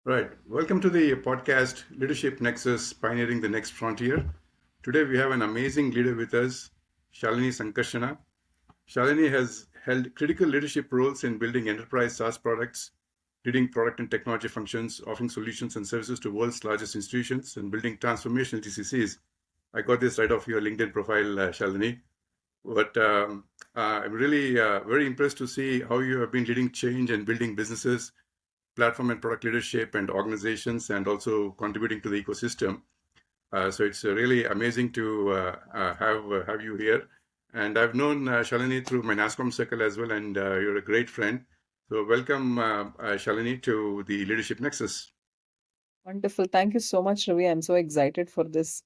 Right. Welcome to the podcast Leadership Nexus Pioneering the Next Frontier. Today we have an amazing leader with us, Shalini Sankarshana. Shalini has held critical leadership roles in building enterprise SaaS products, leading product and technology functions, offering solutions and services to world's largest institutions, and building transformational GCCs. I got this right off your LinkedIn profile, Shalini. But I'm really very impressed to see how you have been leading change and building businesses, platform and product leadership and organizations, and also contributing to the ecosystem. So it's really amazing to have you here. And I've known Shalini through my NASCOM circle as well, and you're a great friend. So welcome, Shalini, to the Leadership Nexus. Wonderful. Thank you so much, Ravi. I'm so excited for this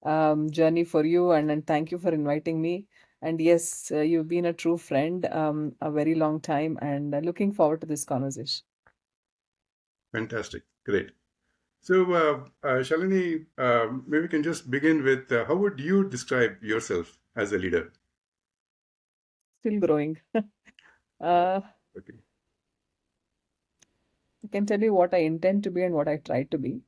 journey for you, and thank you for inviting me. And yes, you've been a true friend a very long time, and looking forward to this conversation. Fantastic, great. So, Shalini, maybe we can just begin with how would you describe yourself as a leader? Still growing. Uh, uh, okay. I can tell you what I intend to be and what I try to be.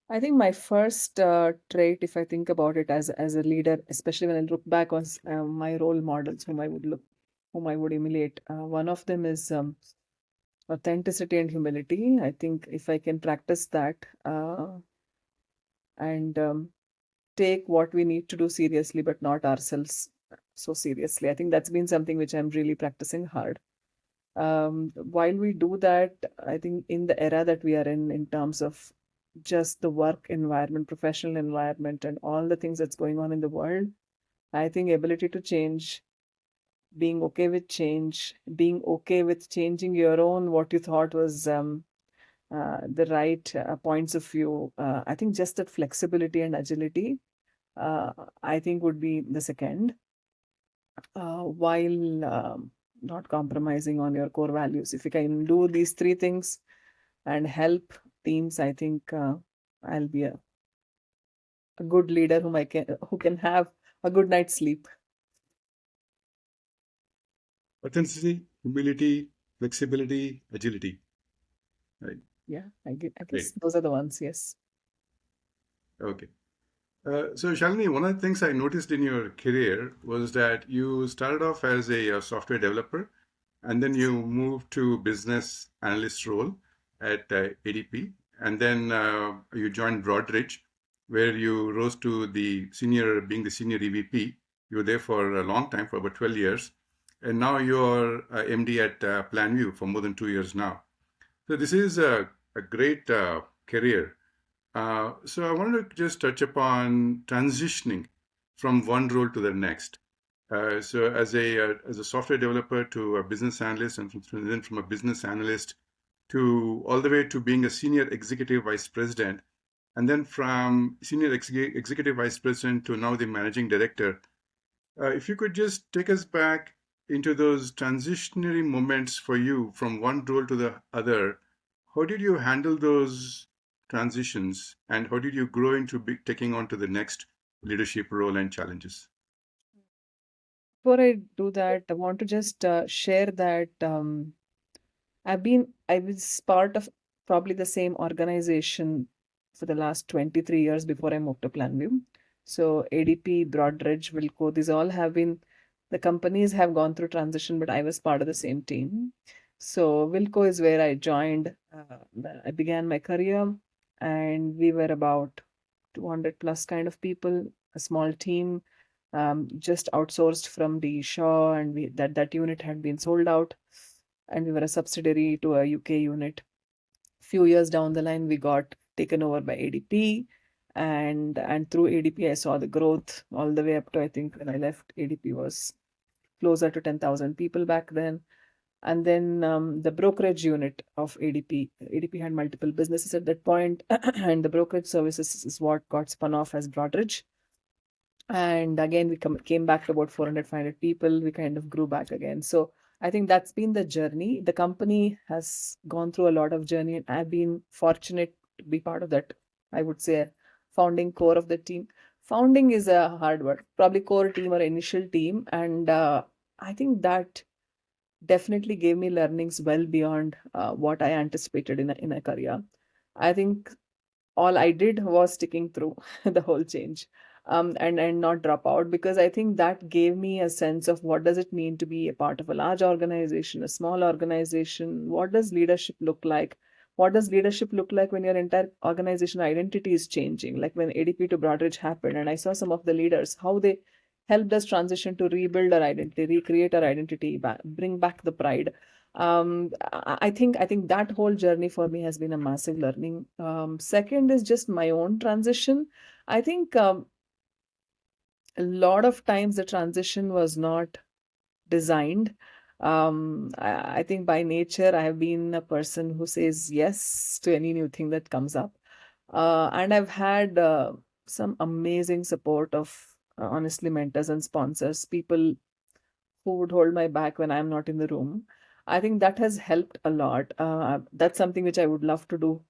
I think my first trait, if I think about it as a leader, especially when I look back on my role models, whom I would emulate. One of them is authenticity and humility. I think if I can practice that and take what we need to do seriously, but not ourselves so seriously, I think that's been something which I'm really practicing hard. While we do that, I think in the era that we are in terms of just the work environment, professional environment, and all the things that's going on in the world, I think ability to change, being okay with change, being okay with changing your own what you thought was the right points of view. I think just that flexibility and agility, uh, I think would be the second, while not compromising on your core values. If you can do these three things and help teams, I think I'll be a good leader who can have a good night's sleep. Authenticity, humility, flexibility, agility. Right. Yeah, I Great. guess those are the ones. Yes. Okay. So, Shalini, one of the things I noticed in your career was that you started off as a software developer, and then you moved to business analyst role at ADP, and then you joined Broadridge, where you rose to being the senior EVP. You were there for a long time, for about 12 years, and now you're MD at Planview for more than 2 years now. So this is a great career. So I wanted to just touch upon transitioning from one role to the next. So as a software developer to a business analyst, and then from a business analyst to all the way to being a senior executive vice president, and then from senior executive vice president to now the managing director. If you could just take us back into those transitionary moments for you from one role to the other, how did you handle those transitions and how did you grow into taking on to the next leadership role and challenges? Before I do that, I want to just share that I was part of probably the same organization for the last 23 years before I moved to Planview. So ADP, Broadridge, Wilco, these all have been, the companies have gone through transition, but I was part of the same team. So Wilco is where I joined. I began my career, and we were about 200 plus kind of people, a small team, just outsourced from the Shaw, and that unit had been sold out, and we were a subsidiary to a UK unit. Few years down the line, we got taken over by ADP, and through ADP, I saw the growth all the way up to, I think when I left, ADP was closer to 10,000 people back then. And then the brokerage unit of ADP. ADP had multiple businesses at that point, and the brokerage services is what got spun off as Broadridge. And again, came back to about 400, 500 people. We kind of grew back again. So I think that's been the journey. The company has gone through a lot of journey, and I've been fortunate to be part of that, I would say, founding core of the team. Founding is a hard word, probably core team or initial team. And I think that definitely gave me learnings well beyond what I anticipated in a career. I think all I did was sticking through the whole change, and not drop out, because I think that gave me a sense of what does it mean to be a part of a large organization, a small organization. What does leadership look like? What does leadership look like when your entire organization identity is changing? Like when ADP to Broadridge happened, and I saw some of the leaders how they helped us transition to rebuild our identity, recreate our identity, bring back the pride. I think that whole journey for me has been a massive learning. Second is just my own transition. I think a lot of times the transition was not designed. I think by nature I have been a person who says yes to any new thing that comes up, and I've had some amazing support of honestly mentors and sponsors, people who would hold my back when I'm not in the room. I think that has helped a lot. That's something which I would love to do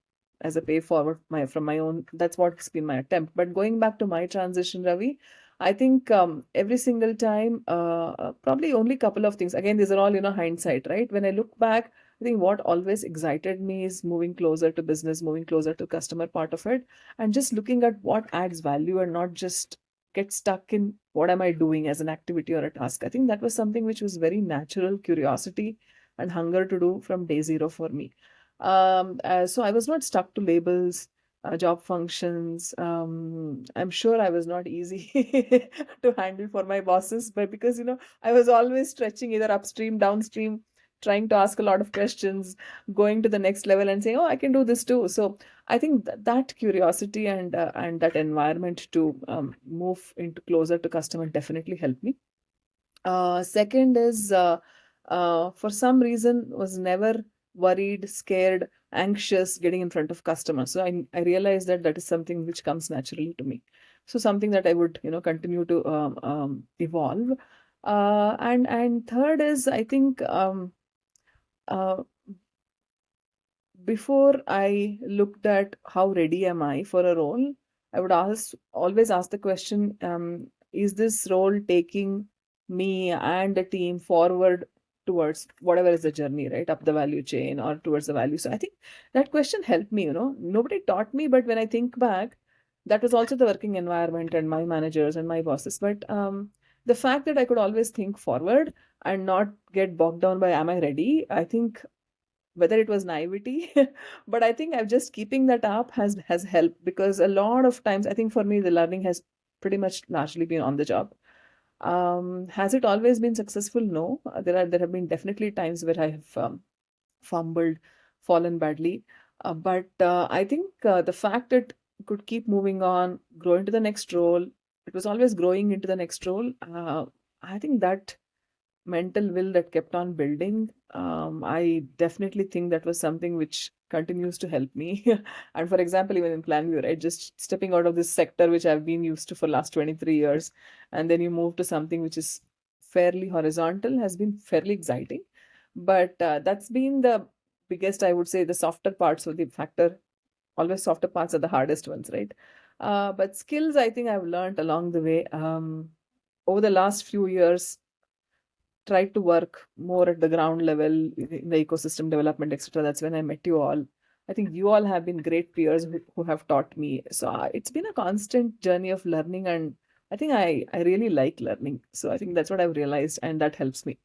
as a pay forward from my own. That's what's been my attempt. But going back to my transition, Ravi, I think every single time, probably only couple of things. Again, these are all hindsight, right? When I look back, I think what always excited me is moving closer to business, moving closer to customer part of it, and just looking at what adds value and not just get stuck in what am I doing as an activity or a task. I think that was something which was very natural curiosity and hunger to do from day zero for me. So I was not stuck to labels, job functions. I'm sure I was not easy to handle for my bosses, but because I was always stretching either upstream, downstream, trying to ask a lot of questions, going to the next level and saying, "Oh, I can do this too." So I think that curiosity and that environment to move into closer to customer definitely helped me. Second is for some reason was never worried, scared, anxious getting in front of customers. So I realized that that is something which comes naturally to me. So something that I would continue to evolve. And third is I think uh, before I looked at how ready am I for a role, I would always ask the question, is this role taking me and the team forward towards whatever is the journey, right? Up the value chain or towards the value. So I think that question helped me, Nobody taught me, but when I think back, that was also the working environment and my managers and my bosses. But the fact that I could always think forward and not get bogged down by am I ready, I think whether it was naivety, but I think I've just keeping that up has helped, because a lot of times I think for me the learning has pretty much largely been on the job. Has it always been successful? No. There have been definitely times where I have fumbled, fallen badly, but I think the fact that could keep moving on, grow into the next role, it was always growing into the next role. I think that mental will that kept on building, I definitely think that was something which continues to help me. And for example, even in Planview, right, just stepping out of this sector which I've been used to for last 23 years, and then you move to something which is fairly horizontal, has been fairly exciting. But that's been the biggest, I would say, the softer parts of the factor. Always softer parts are the hardest ones, right? But skills, I think I've learned along the way. Over the last few years, tried to work more at the ground level in the ecosystem development, etc. That's when I met you all. I think you all have been great peers who have taught me. So it's been a constant journey of learning, and I think I really like learning. So I think that's what I've realized, and that helps me.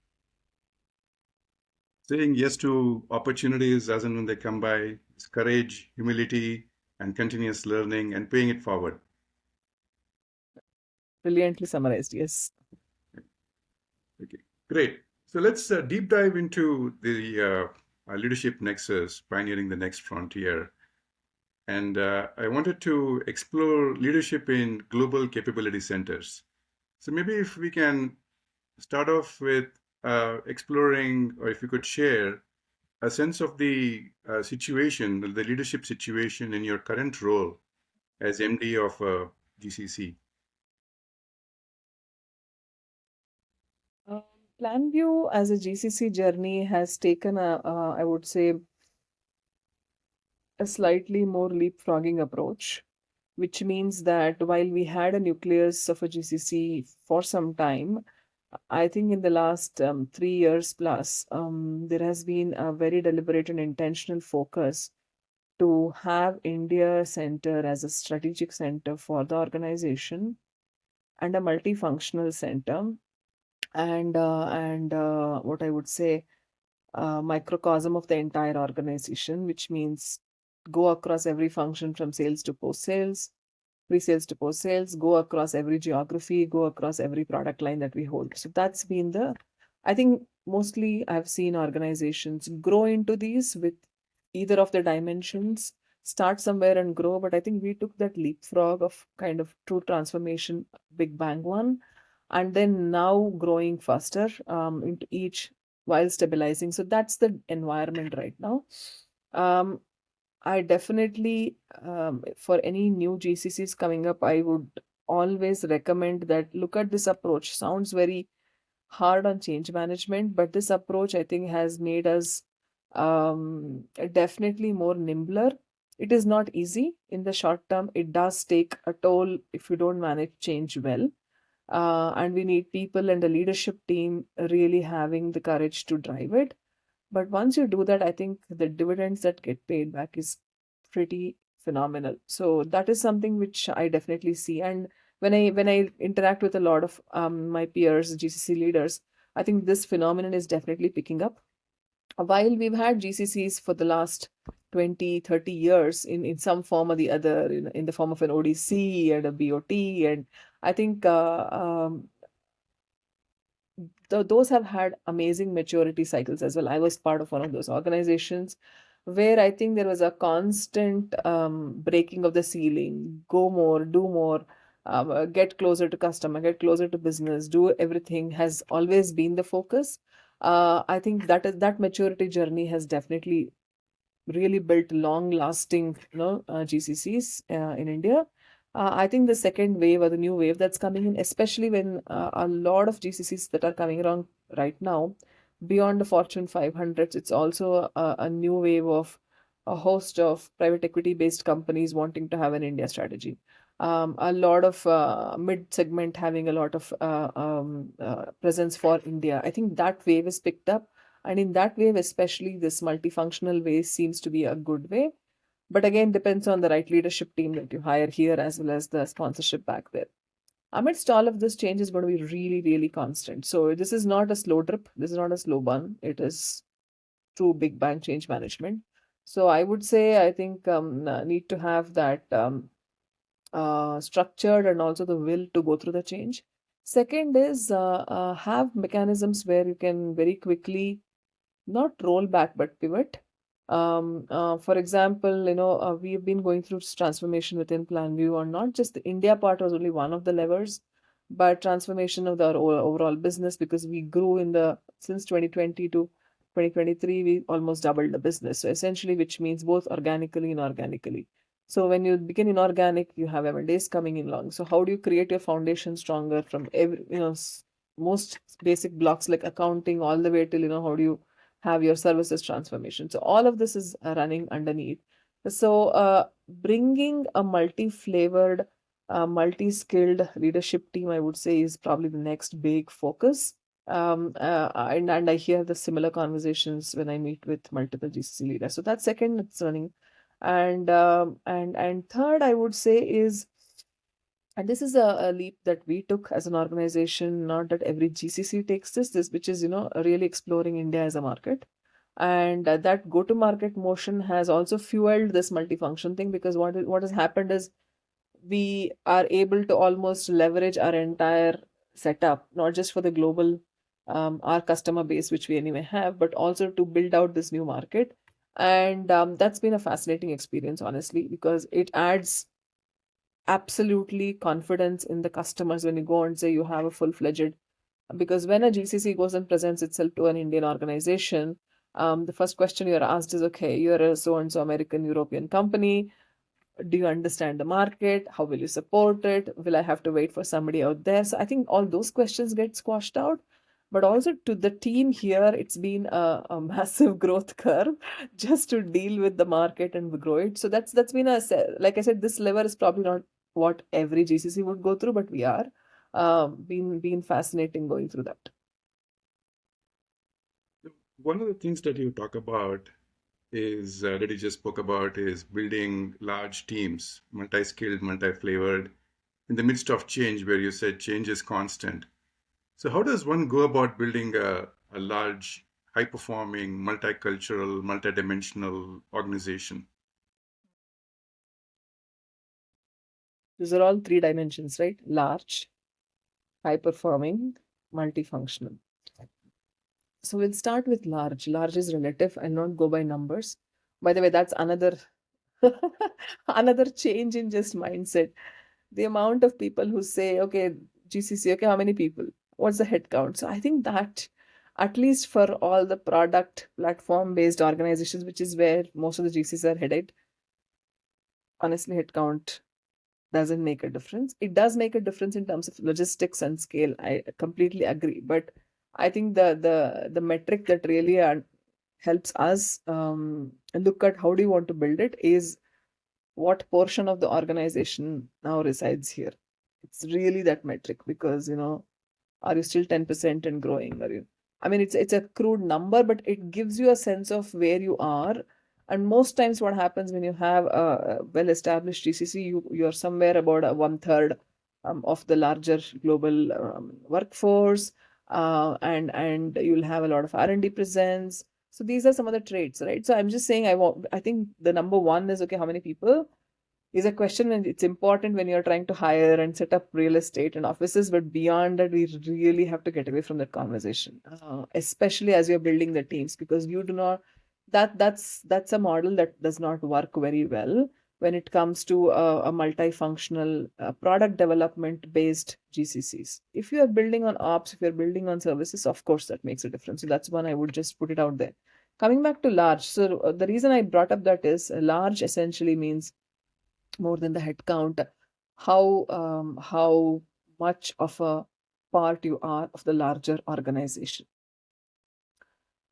Saying yes to opportunities as and when they come by, is courage, humility, and continuous learning and paying it forward. Brilliantly summarized. Yes. Okay, great. So let's deep dive into the leadership nexus, pioneering the next frontier. And I wanted to explore leadership in global capability centers. So maybe if we can start off with exploring, or if you could share a sense of the situation, the leadership situation in your current role as MD of GCC. Um, Planview as a GCC journey has taken I would say, a slightly more leapfrogging approach, which means that while we had a nucleus of a GCC for some time, I think in the last 3 years plus, there has been a very deliberate and intentional focus to have India center as a strategic center for the organization and a multifunctional center, and what I would say, microcosm of the entire organization, which means go across every function from sales to post sales, pre-sales to post-sales, go across every geography, go across every product line that we hold. So that's been I think mostly I've seen organizations grow into these with either of the dimensions, start somewhere and grow. But I think we took that leapfrog of kind of true transformation, big bang one, and then now growing faster into each while stabilizing. So that's the environment right now. Um, I definitely, for any new GCCs coming up, I would always recommend that look at this approach. Sounds very hard on change management, but this approach I think has made us definitely more nimbler. It is not easy in the short term. It does take a toll if you don't manage change well. And we need people and a leadership team really having the courage to drive it. But once you do that, I think the dividends that get paid back is pretty phenomenal. So that is something which I definitely see. And when I interact with a lot of my peers, GCC leaders, I think this phenomenon is definitely picking up. While we've had GCCs for the last 20, 30 years in some form or the other, in the form of an ODC and a BOT, and I think those have had amazing maturity cycles as well. I was part of one of those organizations where I think there was a constant breaking of the ceiling, go more, do more, get closer to customer, get closer to business, do everything has always been the focus. I think that maturity journey has definitely really built long lasting GCCs in India. I think the second wave or the new wave that's coming in, especially when a lot of GCCs that are coming around right now, beyond the Fortune 500, it's also a new wave of a host of private equity based companies wanting to have an India strategy. A lot of mid segment having a lot of presence for India. I think that wave is picked up, and in that wave, especially this multifunctional way seems to be a good way. But again, depends on the right leadership team that you hire here as well as the sponsorship back there. Amidst all of this, change is going to be really, really constant. So this is not a slow drip. This is not a slow burn. It is true big bang change management. So I would say I think need to have that structured and also the will to go through the change. Second is have mechanisms where you can very quickly not roll back but pivot. For example, we've been going through transformation within Planview, or not just the India part was only one of the levers, but transformation of the overall business, because we grew in the since 2020 to 2023, we almost doubled the business. So essentially, which means both organically and inorganically. So when you begin inorganic, you have M&As coming in along. So how do you create your foundation stronger from every, most basic blocks like accounting all the way till, how do you have your services transformation. So all of this is running underneath. So bringing a multi-flavored, multi-skilled leadership team, I would say, is probably the next big focus. And I hear the similar conversations when I meet with multiple GCC leaders. So that's second, it's running. And third, I would say is, and this is a leap that we took as an organization, not that every GCC takes this, which is, really exploring India as a market. And that go-to-market motion has also fueled this multifunction thing, because what has happened is we are able to almost leverage our entire setup, not just for the global, our customer base, which we anyway have, but also to build out this new market. And that's been a fascinating experience, honestly, because it adds absolutely confidence in the customers when you go and say you have a full-fledged, because when a GCC goes and presents itself to an Indian organization, the first question you're asked is, okay, you're a so and so American European company. Do you understand the market? How will you support it? Will I have to wait for somebody out there? So I think all those questions get squashed out. But also to the team here, it's been a massive growth curve just to deal with the market and grow it. So that's been like I said, this lever is probably not what every GCC would go through, but we are. been fascinating going through that. One of the things that you talk about is that you just spoke about is building large teams, multi-skilled, multi-flavored, in the midst of change, where you said change is constant. So, how does one go about building a large, high-performing, multicultural, multidimensional organization? These are all three dimensions, right? Large, high performing, multifunctional. So we'll start with large. Large is relative. I'll not go by numbers. By the way, that's another another change in just mindset. The amount of people who say, okay, GCC, okay, how many people? What's the head count? So I think that at least for all the product platform based organizations, which is where most of the GCs are headed, honestly, head count doesn't make a difference. It does make a difference in terms of logistics and scale. I completely agree. But I think the metric that really helps us look at how do you want to build it is what portion of the organization now resides here. It's really that metric because are you still 10% and growing? Are you? I mean, it's a crude number, but it gives you a sense of where you are. And most times, what happens when you have a well-established GCC, you're somewhere about one third of the larger global workforce, and you'll have a lot of R&D presence. So these are some of the traits, right? So I'm just saying, I think the number one is okay. How many people? Is a question, and it's important when you're trying to hire and set up real estate and offices. But beyond that, we really have to get away from that conversation, especially as you're building the teams, because you do not that's a model that does not work very well when it comes to a multifunctional product development based GCCs. If you are building on ops, if you're building on services, of course that makes a difference. So that's one I would just put it out there. Coming back to large, so the reason I brought up that is large essentially means more than the head count, how much of a part you are of the larger organization.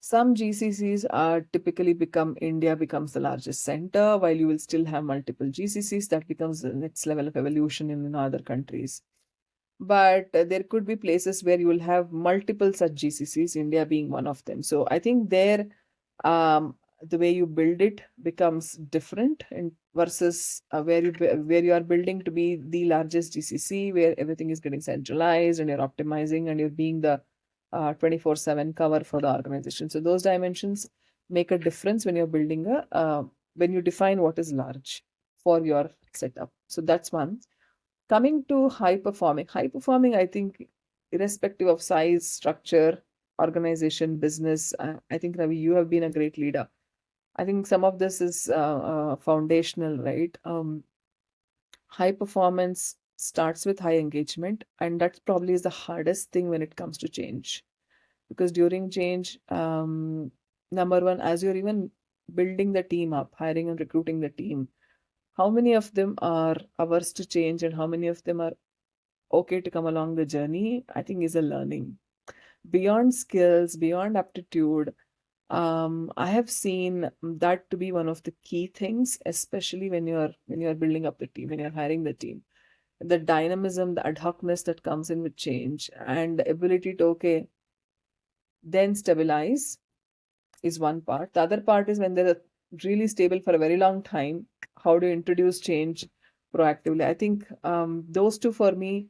Some GCCs are typically become India becomes the largest center, while you will still have multiple GCCs. That becomes the next level of evolution in other countries. But there could be places where you will have multiple such GCCs, India being one of them. So I think there, the way you build it becomes different, and versus where you are building to be the largest GCC, where everything is getting centralized and you're optimizing and you're being the 24/7 cover for the organization. So those dimensions make a difference when you're building when you define what is large for your setup. So that's one. Coming to high performing, I think, irrespective of size, structure, organization, business, I think, Ravi, you have been a great leader. I think some of this is foundational, right? High performance starts with high engagement, and that probably is the hardest thing when it comes to change. Because during change, number one, as you're even building the team up, hiring and recruiting the team, how many of them are averse to change and how many of them are okay to come along the journey, I think is a learning. Beyond skills, beyond aptitude, I have seen that to be one of the key things, especially when you're building up the team, when you're hiring the team. The dynamism, the ad hocness that comes in with change, and the ability to okay, then stabilize is one part. The other part is when they're really stable for a very long time, how do you introduce change proactively? I think those two for me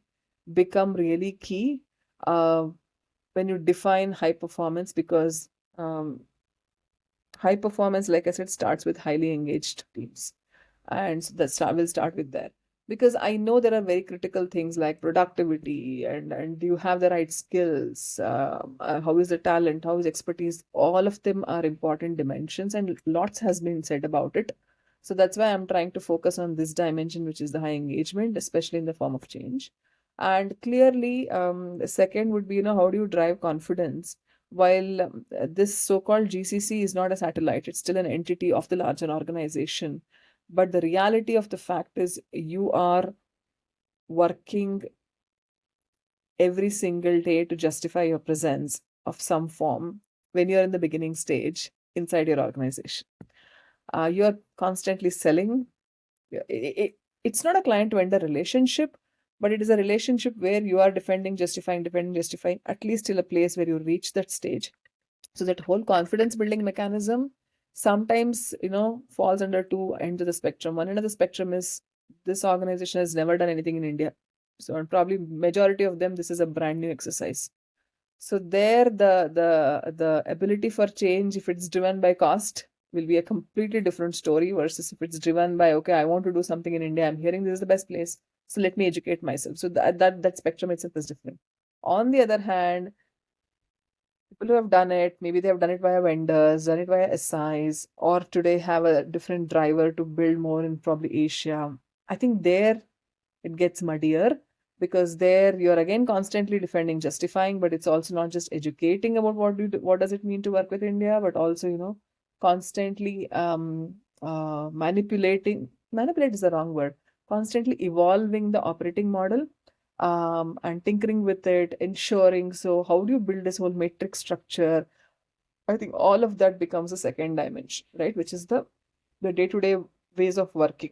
become really key uh, when you define high performance, because um, high performance, like I said, starts with highly engaged teams. And so we'll start with that. Because I know there are very critical things like productivity and do you have the right skills? How is the talent? How is expertise? All of them are important dimensions, and lots has been said about it. So that's why I'm trying to focus on this dimension, which is the high engagement, especially in the form of change. And clearly, the second would be, how do you drive confidence? While this so-called GCC is not a satellite, it's still an entity of the larger organization. But the reality of the fact is, you are working every single day to justify your presence of some form when you're in the beginning stage inside your organization. You're constantly selling. It's not a client vendor relationship, but it is a relationship where you are defending, justifying, at least till a place where you reach that stage. So that whole confidence building mechanism sometimes, falls under two ends of the spectrum. One end of the spectrum is this organization has never done anything in India. So and probably majority of them, this is a brand new exercise. So there, the ability for change, if it's driven by cost, will be a completely different story versus if it's driven by, okay, I want to do something in India. I'm hearing this is the best place, so let me educate myself. So that spectrum itself is different. On the other hand, people who have done it, maybe they have done it via vendors, done it via SIs, or today have a different driver to build more in probably Asia. I think there it gets muddier because there you're again constantly defending, justifying, but it's also not just educating about what does it mean to work with India, but also constantly manipulating. Manipulate is the wrong word. Constantly evolving the operating model and tinkering with it, ensuring. So how do you build this whole matrix structure? I think all of that becomes a second dimension, right? Which is the day-to-day ways of working,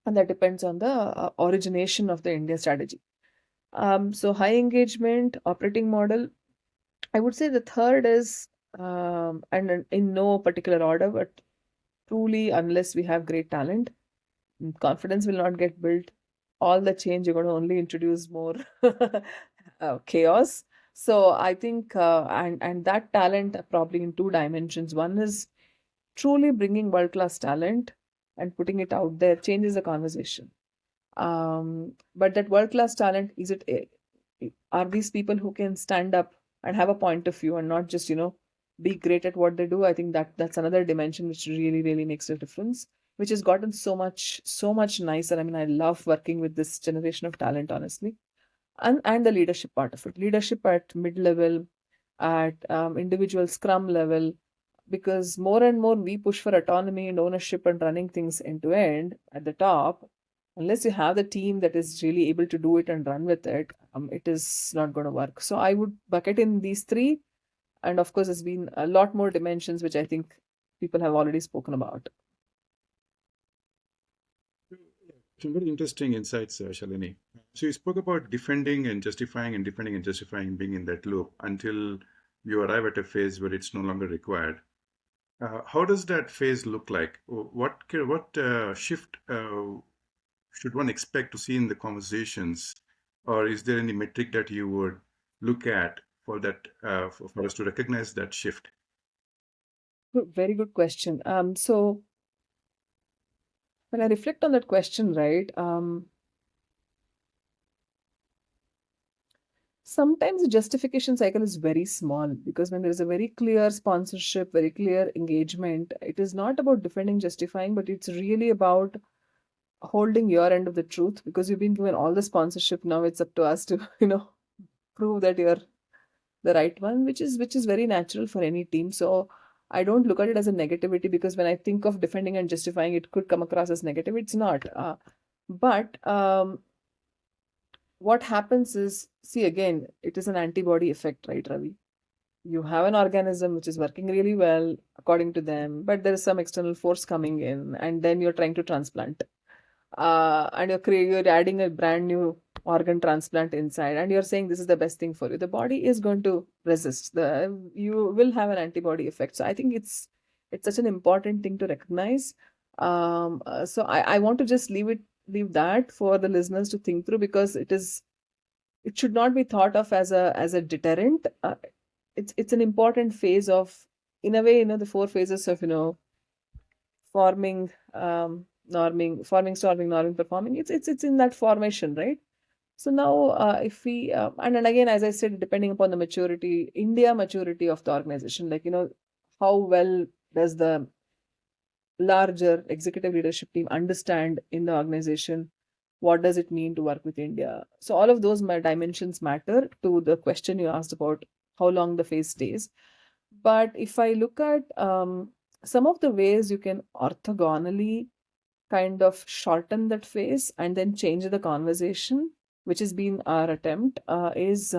and that depends on the origination of the India strategy. So high engagement operating model. I would say the third is, and in no particular order, but truly, unless we have great talent, confidence will not get built. All the change, you're going to only introduce more chaos. So I think, and that talent probably in two dimensions. One is truly bringing world-class talent and putting it out there changes the conversation. But that world-class talent, are these people who can stand up and have a point of view and not just, be great at what they do? I think that's another dimension which really, really makes a difference, which has gotten so much nicer. I mean, I love working with this generation of talent, honestly. And the leadership part of it. Leadership at mid-level, at individual scrum level, because more and more we push for autonomy and ownership and running things end to end at the top. Unless you have the team that is really able to do it and run with it, it is not going to work. So I would bucket in these three. And of course, there's been a lot more dimensions, which I think people have already spoken about. Some very interesting insights, Shalini. So you spoke about defending and justifying and defending and justifying being in that loop until you arrive at a phase where it's no longer required. How does that phase look like? What shift should one expect to see in the conversations, or is there any metric that you would look at for that for us to recognize that shift? Very good question. So when I reflect on that question, right, sometimes the justification cycle is very small because when there is a very clear sponsorship, very clear engagement, it is not about defending, justifying, but it's really about holding your end of the truth because you've been given all the sponsorship. Now it's up to us to, prove that you're the right one, which is very natural for any team. So I don't look at it as a negativity because when I think of defending and justifying, it could come across as negative. It's not. But what happens is, see, again, it is an antibody effect, right, Ravi? You have an organism which is working really well according to them, but there is some external force coming in, and then you're trying to transplant. And you're adding a brand new organ transplant inside, and you're saying this is the best thing for you. The body is going to resist. You will have an antibody effect. So I think it's such an important thing to recognize. So I want to just leave that for the listeners to think through because it should not be thought of as a deterrent. It's an important phase of, in a way, the four phases of forming, forming, storming, norming, performing. It's in that formation, right? So now, if we and then again, as I said, depending upon the maturity of the organization, like how well does the larger executive leadership team understand in the organization what does it mean to work with India. So all of those dimensions matter to the question you asked about how long the phase stays. But if I look at some of the ways you can orthogonally kind of shorten that phase and then change the conversation, which has been our attempt, is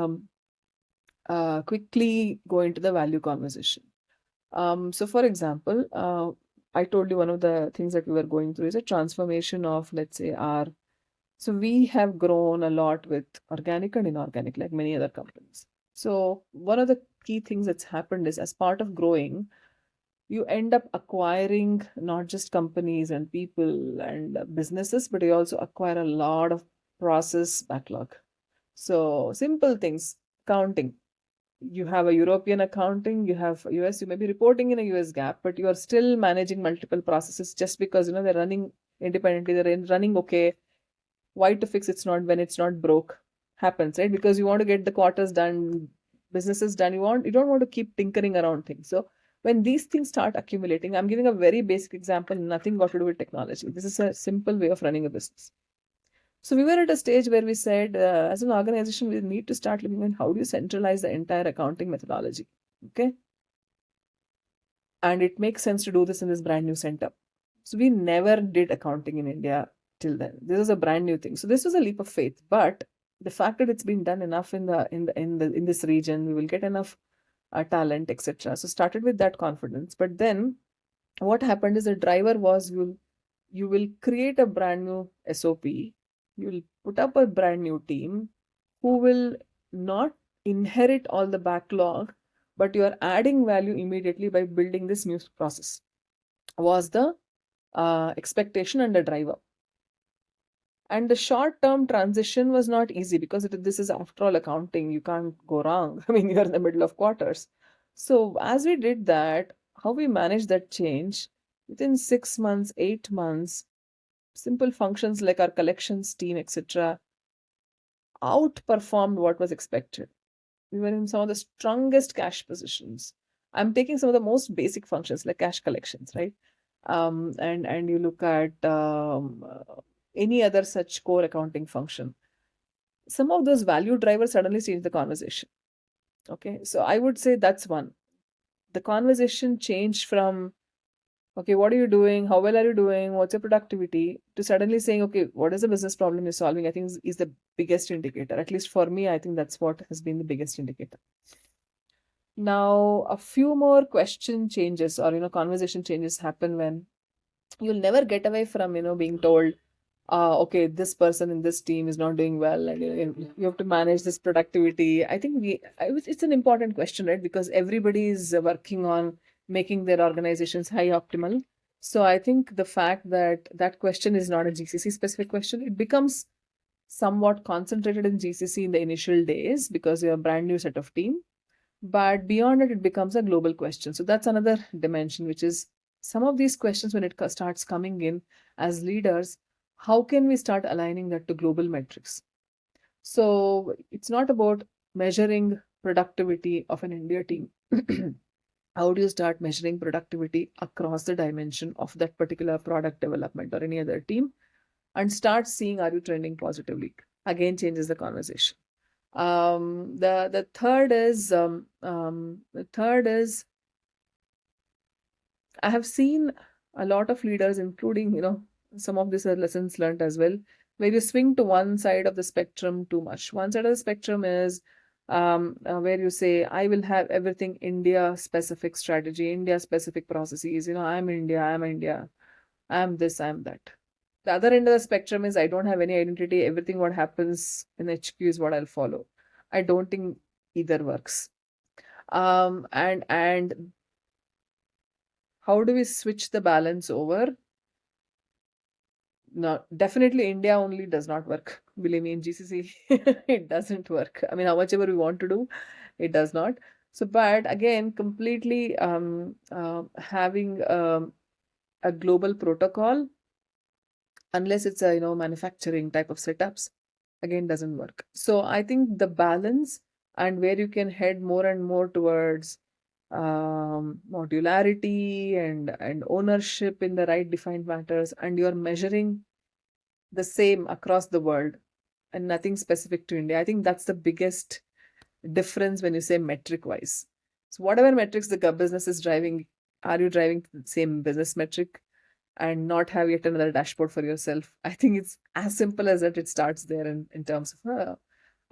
quickly go into the value conversation. So, for example, I told you one of the things that we were going through is a transformation of, let's say, our So we have grown a lot with organic and inorganic, like many other companies. So one of the key things that's happened is as part of growing, you end up acquiring not just companies and people and businesses, but you also acquire a lot of process backlog. So simple things, accounting. You have a European accounting, you have US, you may be reporting in a US gap, but you are still managing multiple processes just because they're running independently, running okay. Why to fix it's not when it's not broke happens, right? Because you want to get the quarters done, businesses done. You don't want to keep tinkering around things. So when these things start accumulating, I'm giving a very basic example, nothing got to do with technology. This is a simple way of running a business. So we were at a stage where we said, as an organization, we need to start looking at how do you centralize the entire accounting methodology. Okay. And it makes sense to do this in this brand new center. So we never did accounting in India till then. This is a brand new thing. So this was a leap of faith. But the fact that it's been done enough in this region, we will get enough talent, etc. So started with that confidence. But then what happened is the driver was you will create a brand new SOP. You will put up a brand new team who will not inherit all the backlog, but you are adding value immediately by building this new process. Was the expectation and the driver. And the short term transition was not easy because this is, after all, accounting. You can't go wrong. I mean, you're in the middle of quarters. So, as we did that, how we managed that change within 6 months, 8 months, simple functions like our collections team, etc., outperformed what was expected. We were in some of the strongest cash positions. I'm taking some of the most basic functions like cash collections, right? And you look at any other such core accounting function. Some of those value drivers suddenly change the conversation. Okay, so I would say that's one. The conversation changed from, okay, what are you doing? How well are you doing? What's your productivity? To suddenly saying, okay, what is the business problem you're solving? I think is the biggest indicator. At least for me, I think that's what has been the biggest indicator. Now, a few more question changes or conversation changes happen when you'll never get away from being told, okay, this person in this team is not doing well, and you have to manage this productivity. I think it's an important question, right? Because everybody is working on making their organizations high optimal. So I think the fact that that question is not a GCC specific question, it becomes somewhat concentrated in GCC in the initial days because you're a brand new set of team. But beyond it, it becomes a global question. So that's another dimension, which is some of these questions when it starts coming in as leaders, how can we start aligning that to global metrics? So it's not about measuring productivity of an India team. How do you start measuring productivity across the dimension of that particular product development or any other team and start seeing, are you trending positively? Again, changes the conversation. The third is I have seen a lot of leaders, including some of these are lessons learned as well, where you swing to one side of the spectrum too much. One side of the spectrum is where you say, I will have everything India specific strategy, India specific processes. I'm India, I'm this, I'm that. The other end of the spectrum is I don't have any identity. Everything what happens in HQ is what I'll follow. I don't think either works. And how do we switch the balance over? No, definitely India only does not work. Believe me, in GCC, it doesn't work. I mean, how much ever we want to do, it does not. So, but again, completely having a global protocol, unless it's a manufacturing type of setups, again doesn't work. So I think the balance and where you can head more and more towards modularity and ownership in the right defined matters, and you're measuring the same across the world and nothing specific to India. I think that's the biggest difference when you say metric wise. So whatever metrics the business is driving, are you driving the same business metric and not have yet another dashboard for yourself? I think it's as simple as that. It starts there in terms of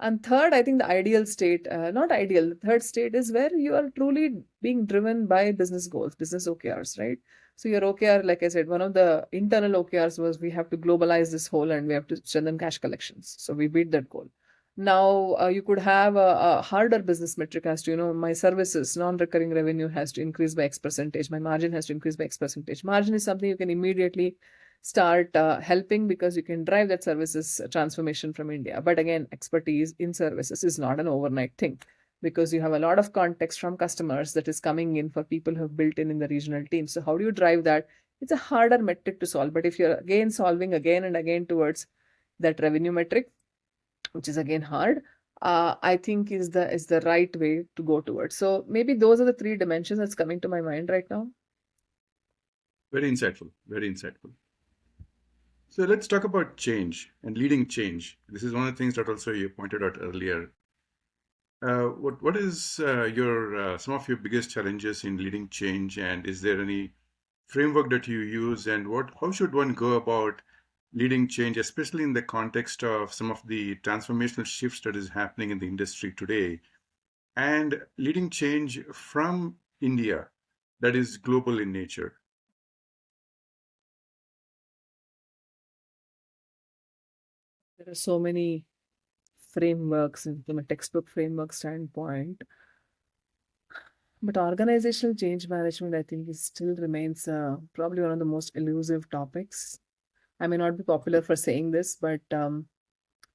And third, I think the ideal state, not ideal, the third state is where you are truly being driven by business goals, business OKRs, right? So your OKR, like I said, one of the internal OKRs was we have to globalize this whole and we have to strengthen cash collections. So we beat that goal. Now you could have a harder business metric as to, my services, non-recurring revenue has to increase by X percentage. My margin has to increase by X percentage. Margin is something you can immediately start helping because you can drive that services transformation from India. But again, expertise in services is not an overnight thing because you have a lot of context from customers that is coming in for people who have built in the regional team. So how do you drive that? It's a harder metric to solve. But if you're again solving again and again towards that revenue metric, which is again hard, I think is the right way to go towards. So maybe those are the three dimensions that's coming to my mind right now. Very insightful. Very insightful. So let's talk about change and leading change. This is one of the things that also you pointed out earlier. What is your some of your biggest challenges in leading change, and is there any framework that you use, and what how should one go about leading change, especially in the context of some of the transformational shifts that is happening in the industry today, and leading change from India that is global in nature? There are so many frameworks from a textbook framework standpoint. But organizational change management, I think, is still remains probably one of the most elusive topics. I may not be popular for saying this, but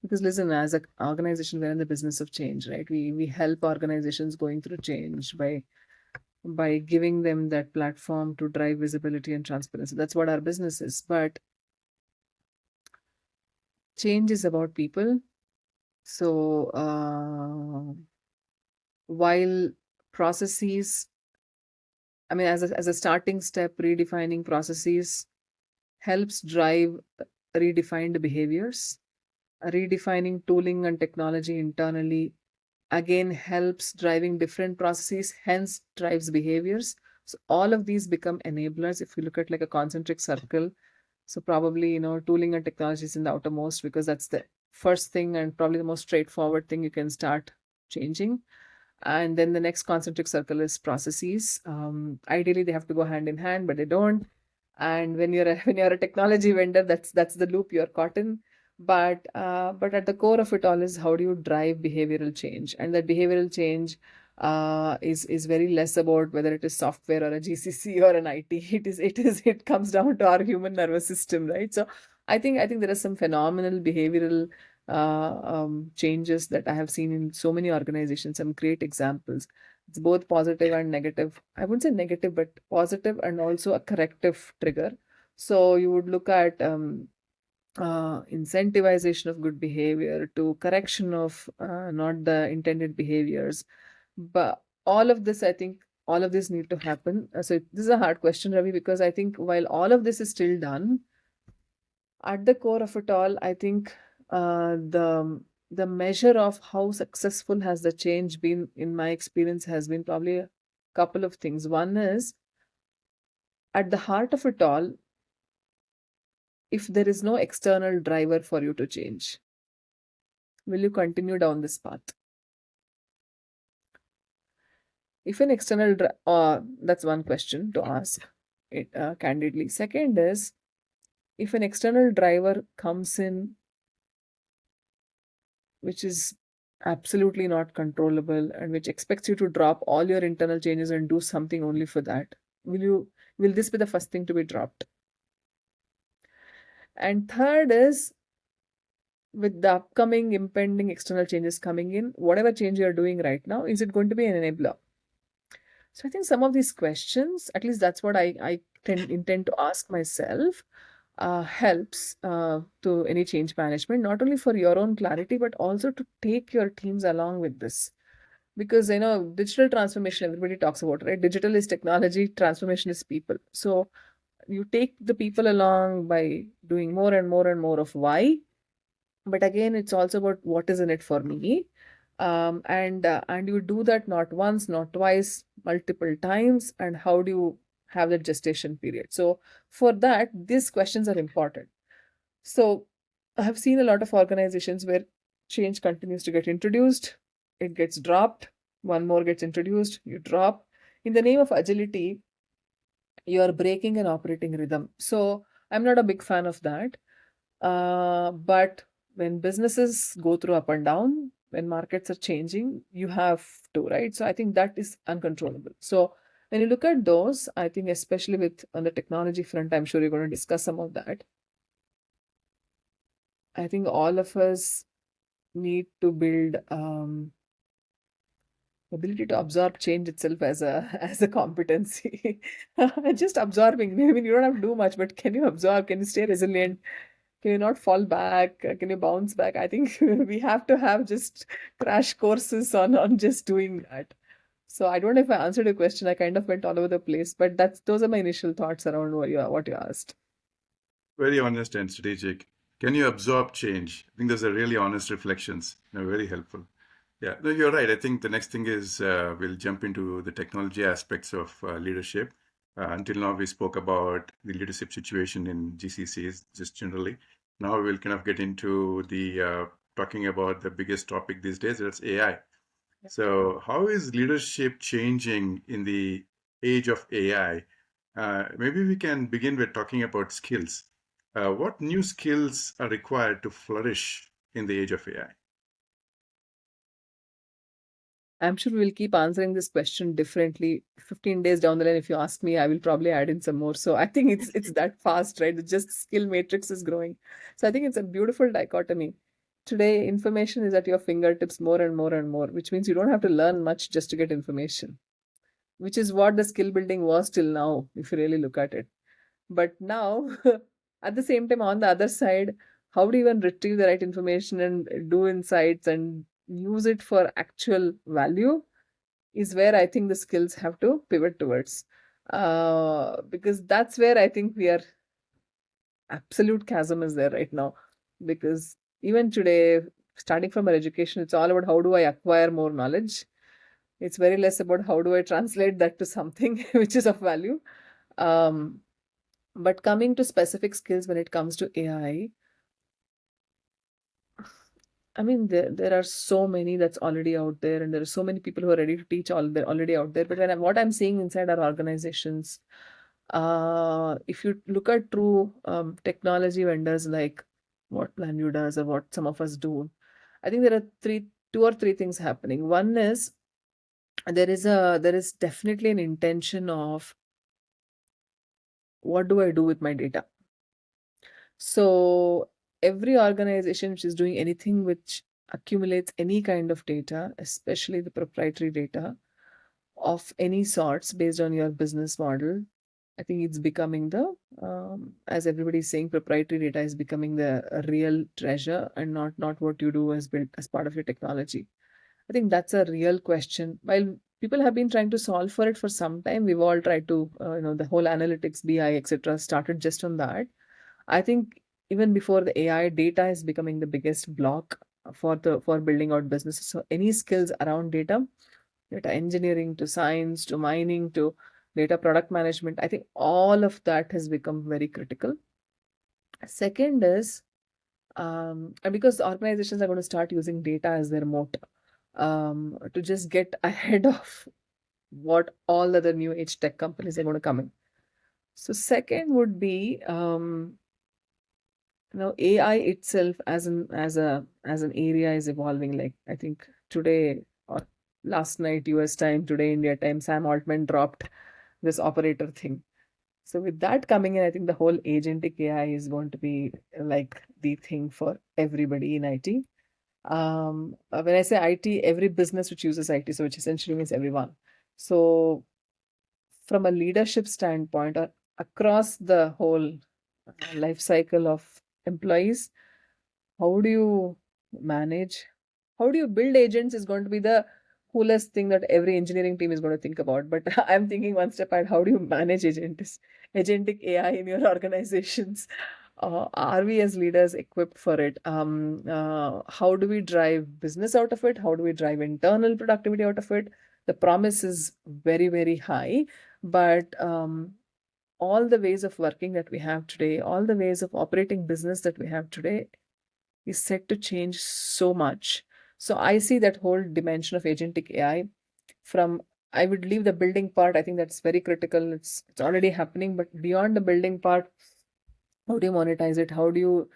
because listen, as an organization, we're in the business of change, right? We help organizations going through change by giving them that platform to drive visibility and transparency. That's what our business is. But change is about people. So while processes, I mean, as a starting step, redefining processes helps drive redefined behaviors. Redefining tooling and technology internally again helps driving different processes, hence drives behaviors. So all of these become enablers if you look at like a concentric circle. So probably, tooling and technology is in the outermost because that's the first thing and probably the most straightforward thing you can start changing. And then the next concentric circle is processes. Ideally, they have to go hand in hand, but they don't. And when you're a, when you're a technology vendor, that's the loop you're caught in. But at the core of it all is how do you drive behavioral change, and that behavioral change is very less about whether it is software or a GCC or an IT. It comes down to our human nervous system, right? So I think there are some phenomenal behavioral changes that I have seen in so many organizations, some great examples. It's both positive and negative. I wouldn't say negative, but positive and also a corrective trigger. So you would look at incentivization of good behavior to correction of not the intended behaviors. But all of this, I think, all of this need to happen. So this is a hard question, Ravi, because I think while all of this is still done, at the core of it all, I think the measure of how successful has the change been, in my experience, has been probably a couple of things. One is at the heart of it all, if there is no external driver for you to change, will you continue down this path? If an external, that's one question to ask it candidly. Second is, if an external driver comes in which is absolutely not controllable and which expects you to drop all your internal changes and do something only for that, will this be the first thing to be dropped? And third is, with the upcoming impending external changes coming in, whatever change you're doing right now, is it going to be an enabler? So I think some of these questions, at least that's what I intend to ask myself, helps to any change management, not only for your own clarity, but also to take your teams along with this. Because, digital transformation, everybody talks about, right? Digital is technology, transformation is people. So you take the people along by doing more and more and more of why. But again, it's also about what is in it for me. And you do that not once, not twice, multiple times. And how do you have that gestation period? So for that, these questions are important. So I have seen a lot of organizations where change continues to get introduced, it gets dropped, one more gets introduced, you drop. In the name of agility, you are breaking an operating rhythm. So I'm not a big fan of that. But when businesses go through up and down, when markets are changing, you have to, right? So I think that is uncontrollable. So when you look at those, I think especially with on the technology front, I'm sure you're going to discuss some of that. I think all of us need to build ability to absorb change itself as a as a competency. Just absorbing. I mean, you don't have to do much, but can you absorb? Can you stay resilient? Can you not fall back? Can you bounce back? I think we have to have just crash courses on just doing that. So I don't know if I answered your question. I kind of went all over the place, but that's those are my initial thoughts around what you asked. Very honest and strategic. Can you absorb change? I think those are really honest reflections. Very helpful. Yeah, no, you're right. I think the next thing is we'll jump into the technology aspects of leadership. Until now, we spoke about the leadership situation in GCCs just generally. Now we'll kind of get into the talking about the biggest topic these days. That's AI. So, how is leadership changing in the age of AI? Maybe we can begin with talking about skills. What new skills are required to flourish in the age of AI? I'm sure we'll keep answering this question differently. 15 days down the line, if you ask me, I will probably add in some more. So I think it's that fast, right? The just skill matrix is growing. So I think it's a beautiful dichotomy. Today, information is at your fingertips more and more and more, which means you don't have to learn much just to get information, which is what the skill building was till now, if you really look at it. But now, at the same time, on the other side, how do you even retrieve the right information and do insights and use it for actual value is where I think the skills have to pivot towards. Because that's where I think we are absolute chasm is there right now. Because even today, starting from our education, it's all about how do I acquire more knowledge. It's very less about how do I translate that to something which is of value. Um, but coming to specific skills when it comes to I mean, there are so many that's already out there, and there are so many people who are ready to teach all they're already out there. But what I'm seeing inside our organizations, if you look at true technology vendors like what Planview does or what some of us do, I think there are two or three things happening. One is there is definitely an intention of what do I do with my data. So every organization which is doing anything which accumulates any kind of data, especially the proprietary data of any sorts based on your business model, I think it's becoming as everybody's saying, proprietary data is becoming the real treasure and not what you do as built as part of your technology. I think that's a real question. While people have been trying to solve for it for some time, we've all tried to, the whole analytics, BI, etc., started just on that. I think even before the AI, data is becoming the biggest block for building out businesses. So any skills around data engineering to science to mining to data product management, I think all of that has become very critical. Second is and because organizations are going to start using data as their moat to just get ahead of what all other new age tech companies are going to come in. So second would be AI itself as an area is evolving. Like I think today or last night US time, today India time, Sam Altman dropped this operator thing. So with that coming in, I think the whole agentic AI is going to be like the thing for everybody in IT. When I say IT, every business which uses IT, so which essentially means everyone. So from a leadership standpoint, or across the whole life cycle of employees, how do you manage? How do you build agents is going to be the coolest thing that every engineering team is going to think about. But I'm thinking one step ahead. How do you manage agentic AI in your organizations? Are we as leaders equipped for it? How do we drive business out of it? How do we drive internal productivity out of it? The promise is very, very high, but all the ways of working that we have today, all the ways of operating business that we have today, is set to change so much. So I see that whole dimension of agentic AI from, I would leave the building part. I think that's very critical. It's already happening, but beyond the building part, how do you monetize it? How do you,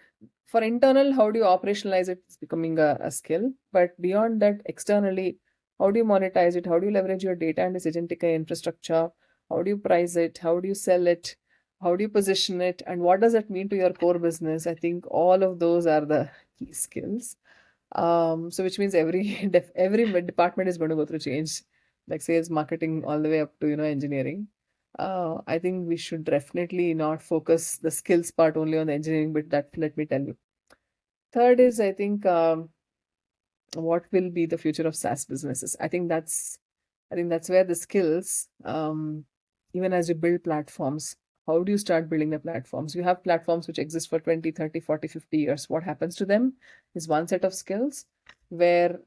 for internal, how do you operationalize it? It's becoming a skill. But beyond that, externally, how do you monetize it? How do you leverage your data and this agentic AI infrastructure? How do you price it? How do you sell it? How do you position it? And what does it mean to your core business? I think all of those are the key skills. So which means every every department is going to go through change, like sales, marketing, all the way up to engineering. I think we should definitely not focus the skills part only on the engineering bit. That, let me tell you. Third is, I think, what will be the future of SaaS businesses? I think that's where the skills, even as you build platforms, how do you start building the platforms? You have platforms which exist for 20, 30, 40, 50 years. What happens to them is one set of skills where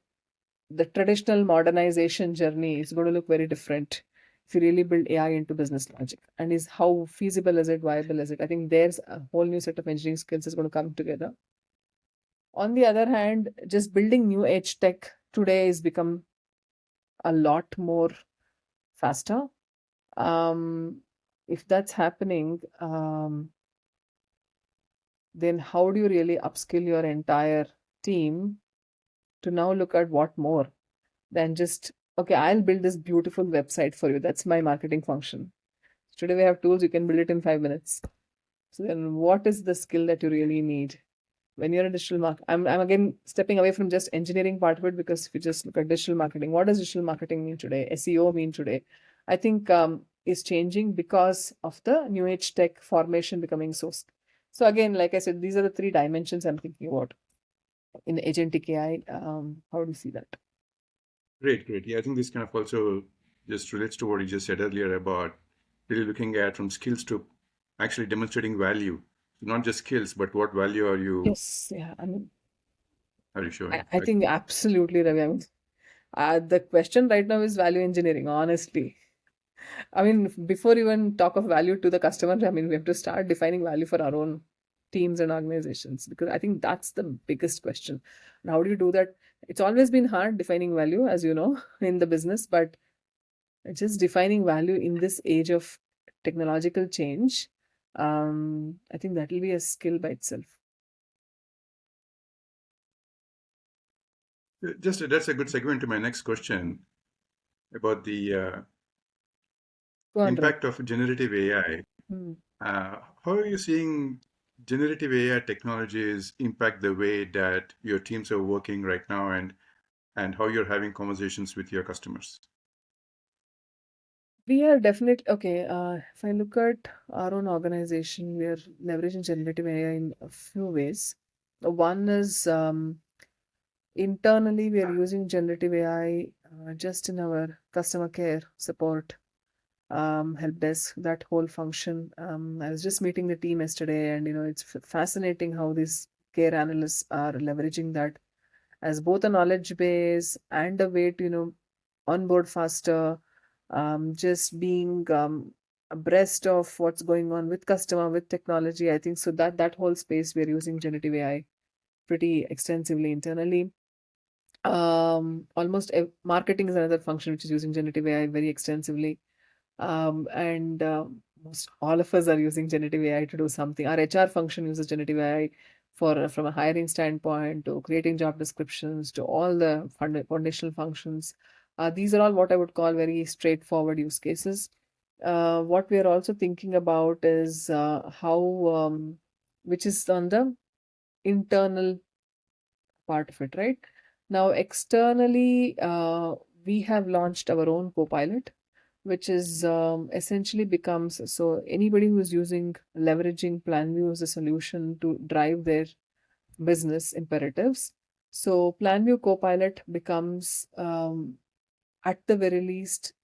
the traditional modernization journey is going to look very different if you really build AI into business logic. And is how feasible is it, viable is it? I think there's a whole new set of engineering skills is going to come together. On the other hand, just building new age tech today has become a lot more faster. If that's happening, then how do you really upskill your entire team to now look at what more than just, okay, I'll build this beautiful website for you. That's my marketing function. Today we have tools, you can build it in 5 minutes. So then what is the skill that you really need? When you're a digital I'm again stepping away from just engineering part of it, because if you just look at digital marketing, what does digital marketing mean today? SEO mean today? I think is changing because of the new age tech formation becoming so again, like I said, these are the three dimensions I'm thinking about in agentic AI. How do you see that? Great, great. Yeah, I think this kind of also just relates to what you just said earlier about really looking at from skills to actually demonstrating value. Not just skills, but what value Yes, yeah. I mean, are you I, showing? I Right? think absolutely, Ravi. I mean, the question right now is value engineering, honestly. I mean, before even talk of value to the customer, I mean, we have to start defining value for our own teams and organizations, because I think that's the biggest question. And how do you do that? It's always been hard defining value, as you know, in the business, but just defining value in this age of technological change, I think that will be a skill by itself. Just that's a good segue into my next question about the Go on, Ravi. impact of generative AI. Hmm. How are you seeing generative AI technologies impact the way that your teams are working right now, and how you're having conversations with your customers? We are definitely okay. If I look at our own organization, we are leveraging generative AI in a few ways. One is internally, we are using generative AI just in our customer care support, help desk, that whole function. I was just meeting the team yesterday, and it's fascinating how these care analysts are leveraging that as both a knowledge base and a way to onboard faster, just being abreast of what's going on with customer, with technology. I think so that whole space we're using generative AI pretty extensively internally. Almost marketing is another function which is using generative AI very extensively. And most all of us are using generative AI to do something. Our HR function uses generative AI for from a hiring standpoint to creating job descriptions to all the foundational functions. These are all what I would call very straightforward use cases. What we are also thinking about is how, which is on the internal part of it, right? Now, externally, we have launched our own Copilot, which is essentially becomes so anybody who is using leveraging Planview as a solution to drive their business imperatives. So Planview Copilot becomes at the very least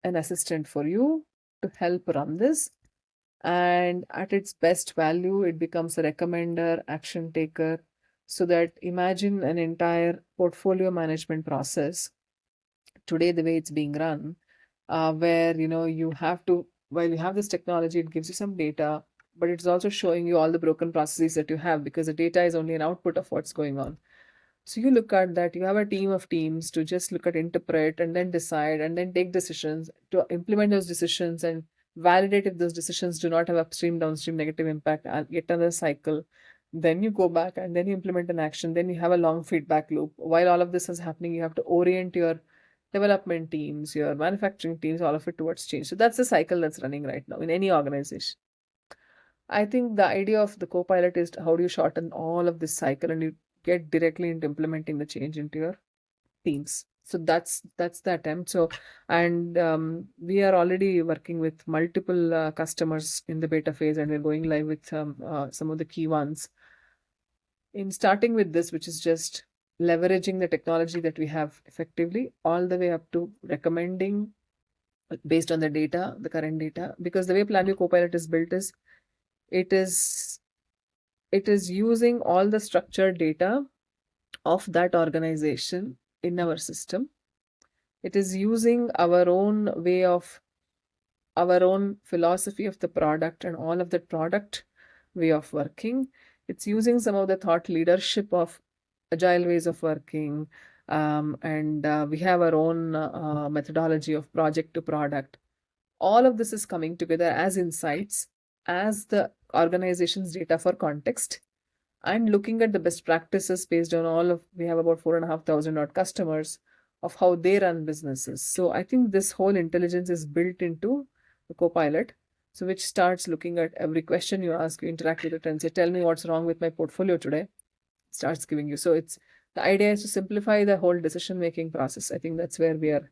an assistant for you to help run this. And at its best value, it becomes a recommender, action taker. So that imagine an entire portfolio management process today, the way it's being run, where you have to, while you have this technology, it gives you some data, but it's also showing you all the broken processes that you have, because the data is only an output of what's going on. So you look at that, you have a team of teams to just look at, interpret, and then decide, and then take decisions to implement those decisions and validate if those decisions do not have upstream, downstream negative impact, and get another cycle. Then you go back and then you implement an action. Then you have a long feedback loop. While all of this is happening, you have to orient your development teams, your manufacturing teams, all of it towards change. So that's the cycle that's running right now in any organization. I think the idea of the co-pilot is how do you shorten all of this cycle and you get directly into implementing the change into your teams. So that's the attempt. So, and we are already working with multiple customers in the beta phase, and we're going live with some of the key ones. In starting with this, which is just leveraging the technology that we have effectively, all the way up to recommending based on the data, the current data, because the way Planview Copilot is built is it is it is using all the structured data of that organization in our system. It is using our own philosophy of the product and all of the product way of working. It's using some of the thought leadership of agile ways of working, and we have our own methodology of project to product. All of this is coming together as insights, as the organization's data for context, and looking at the best practices based on all of, we have about 4,500 odd customers, of how they run businesses. So I think this whole intelligence is built into the Copilot. So which starts looking at every question you ask, you interact with it and say, tell me what's wrong with my portfolio today. It starts giving you. So it's, the idea is to simplify the whole decision making process. I think that's where we are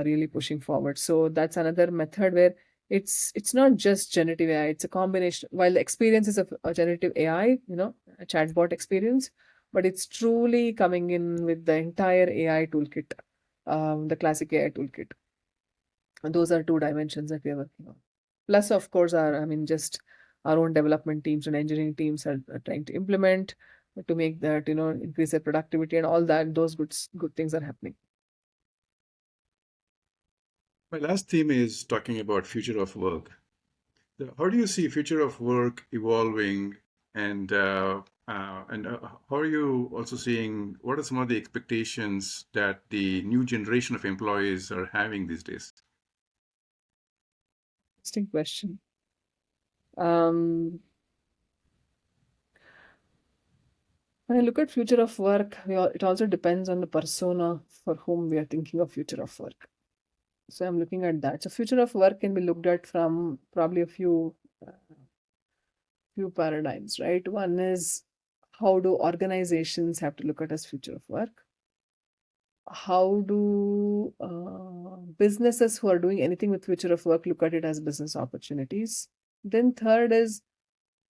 really pushing forward. So that's another method where it's not just generative AI, it's a combination. While the experience is of a generative AI, a chatbot experience, but it's truly coming in with the entire AI toolkit, the classic AI toolkit. And those are two dimensions that we are working on. Plus, of course, just our own development teams and engineering teams are trying to implement to make that, increase their productivity and all that. Those good things are happening. My last theme is talking about future of work. How do you see future of work evolving, and how are you also seeing what are some of the expectations that the new generation of employees are having these days? Interesting question. Um, when I look at future of work, it also depends on the persona for whom we are thinking of future of work. So I'm looking at that. So future of work can be looked at from probably a few paradigms, right? One is, how do organizations have to look at as future of work? How do businesses who are doing anything with future of work look at it as business opportunities? Then third is,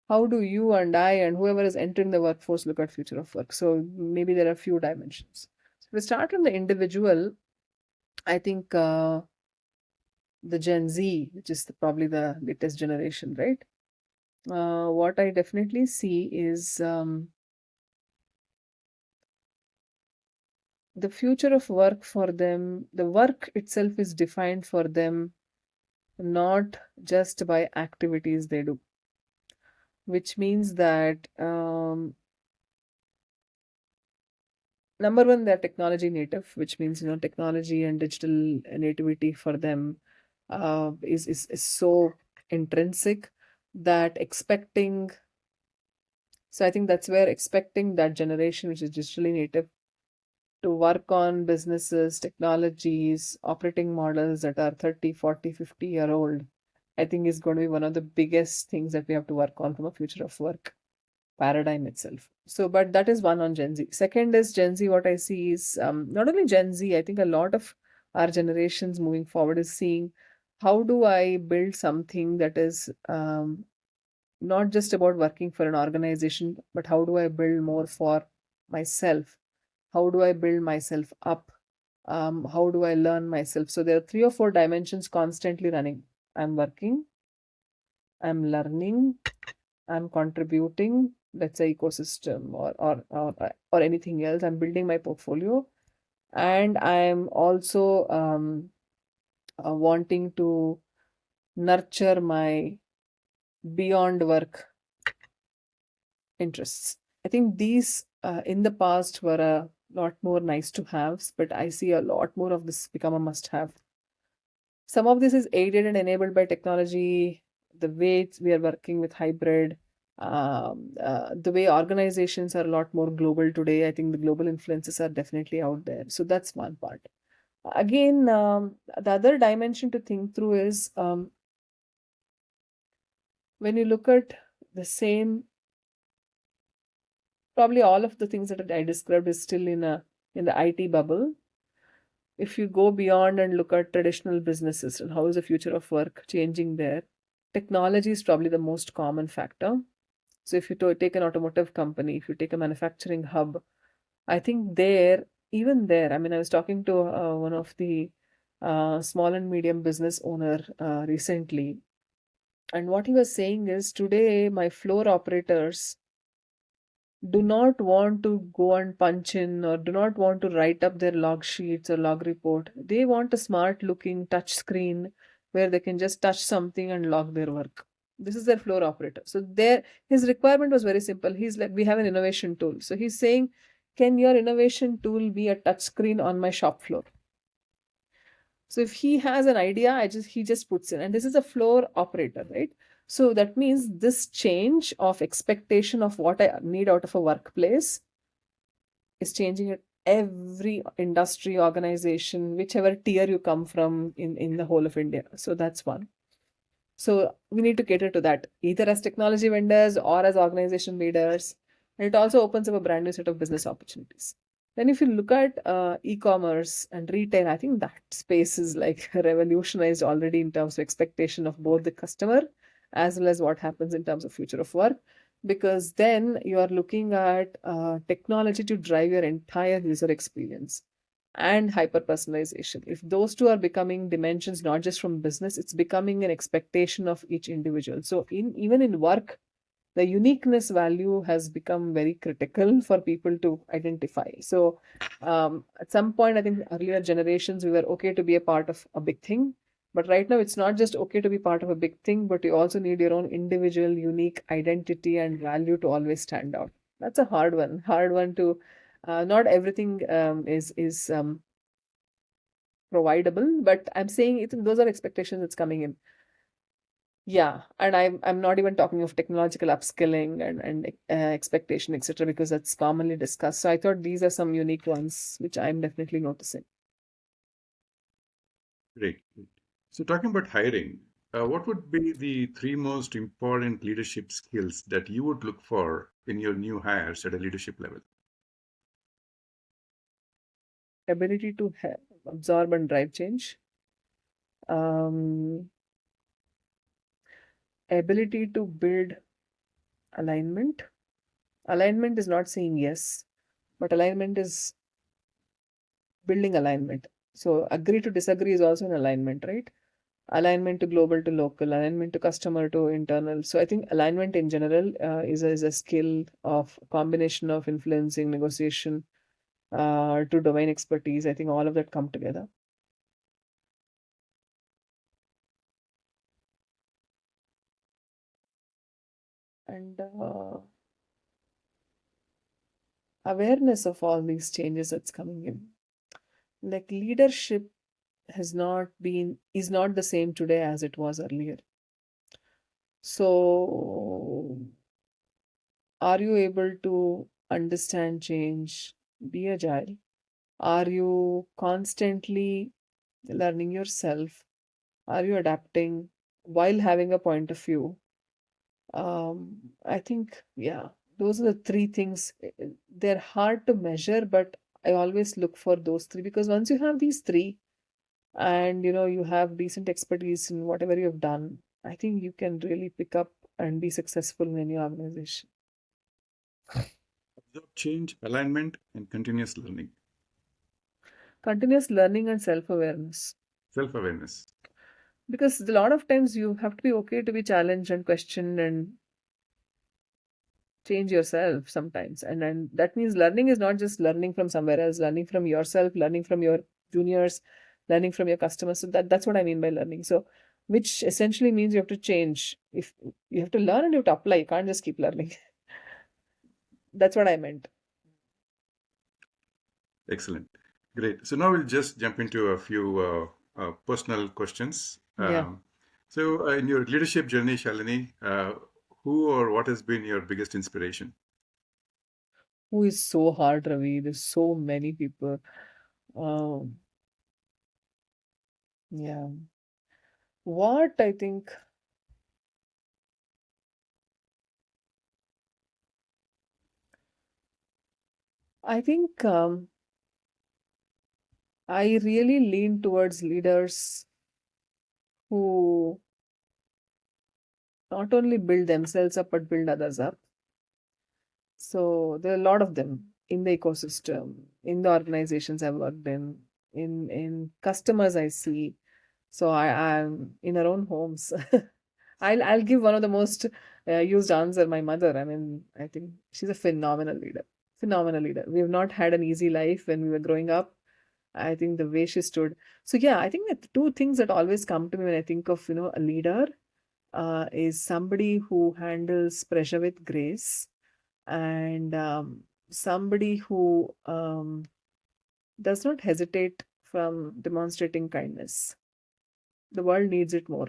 how do you and I and whoever is entering the workforce look at future of work? So maybe there are a few dimensions. So if we start from the individual, I think the Gen Z, which is probably the latest generation, right? What I definitely see is the future of work for them, the work itself is defined for them not just by activities they do, which means that number one, they're technology native, which means technology and digital nativity for them is so intrinsic that expecting. So I think that's where expecting that generation, which is digitally native, to work on businesses, technologies, operating models that are 30, 40, 50-year old, I think is going to be one of the biggest things that we have to work on from a future of work paradigm itself. So, but that is one on Gen Z. Second is Gen Z, what I see is not only Gen Z, I think a lot of our generations moving forward is seeing, how do I build something that is not just about working for an organization, but how do I build more for myself? How do I build myself up? How do I learn myself? So there are three or four dimensions constantly running. I'm working, I'm learning, I'm contributing, let's say ecosystem or anything else. I'm building my portfolio, and I'm also wanting to nurture my beyond work interests. I think these in the past were a lot more nice to haves, but I see a lot more of this become a must have. Some of this is aided and enabled by technology, the way we are working with hybrid, the way organizations are a lot more global today. I think the global influences are definitely out there. So that's one part. Again, the other dimension to think through is when you look at the same, probably all of the things that I described is still in the IT bubble. If you go beyond and look at traditional businesses and how is the future of work changing there, technology is probably the most common factor. So if you take an automotive company, if you take a manufacturing hub, I think there, even there, I mean, I was talking to one of the small and medium business owner recently, and what he was saying is today my floor operators do not want to go and punch in or do not want to write up their log sheets or log report. They want a smart looking touch screen where they can just touch something and log their work. This is their floor operator. So there his requirement was very simple. He's like, we have an innovation tool. So he's saying, can your innovation tool be a touch screen on my shop floor? So if he has an idea, he just puts in, and this is a floor operator, right? So that means this change of expectation of what I need out of a workplace is changing at every industry, organization, whichever tier you come from in the whole of India. So that's one. So we need to cater to that either as technology vendors or as organization leaders. And it also opens up a brand new set of business opportunities. Then if you look at e-commerce and retail, I think that space is like revolutionized already in terms of expectation of both the customer as well as what happens in terms of future of work. Because then you are looking at technology to drive your entire user experience and hyper personalization. If those two are becoming dimensions, not just from business, it's becoming an expectation of each individual. So even in work, the uniqueness value has become very critical for people to identify. So at some point, I think earlier generations, we were okay to be a part of a big thing. But right now, it's not just okay to be part of a big thing, but you also need your own individual, unique identity and value to always stand out. That's a hard one to. Not everything is providable, but I'm saying those are expectations that's coming in. Yeah, and I'm not even talking of technological upskilling and expectation, etc., because that's commonly discussed. So I thought these are some unique ones which I'm definitely noticing. Great. So, talking about hiring, what would be the three most important leadership skills that you would look for in your new hires at a leadership level? Ability to absorb and drive change. Um, Ability to build alignment. Alignment is not saying yes, but alignment is building alignment. So agree to disagree is also an alignment, right? Alignment to global to local, alignment to customer to internal. So I think alignment in general is a skill of combination of influencing, negotiation to domain expertise. I think all of that come together. And awareness of all these changes that's coming in. Like leadership is not the same today as it was earlier. So are you able to understand change, be agile? Are you constantly learning yourself? Are you adapting while having a point of view? I think, yeah, those are the three things. They're hard to measure, but I always look for those three because once you have these three and you have decent expertise in whatever you have done, I think you can really pick up and be successful in any organization. Observe change, alignment, and continuous learning, Continuous learning and self-awareness. self awareness. Because a lot of times you have to be okay to be challenged and questioned and change yourself sometimes. And that means learning is not just learning from somewhere else, learning from yourself, learning from your juniors, learning from your customers. So that's what I mean by learning. So which essentially means you have to change. If you have to learn and you have to apply, you can't just keep learning. That's what I meant. Excellent. Great. So now we'll just jump into a few personal questions. Yeah. In your leadership journey, Shalini, who or what has been your biggest inspiration? Who is so hard, Ravi? There's so many people. Um, yeah. What I think, I think I really lean towards leaders who not only build themselves up but build others up. So there are a lot of them in the ecosystem, in the organizations I've worked in customers I see. So I'm in our own homes. I'll give one of the most used answer. My mother. I mean, I think she's a phenomenal leader. Phenomenal leader. We have not had an easy life when we were growing up. I think the way she stood. So yeah, I think that the two things that always come to me when I think of a leader is somebody who handles pressure with grace, and somebody who does not hesitate from demonstrating kindness. The world needs it more.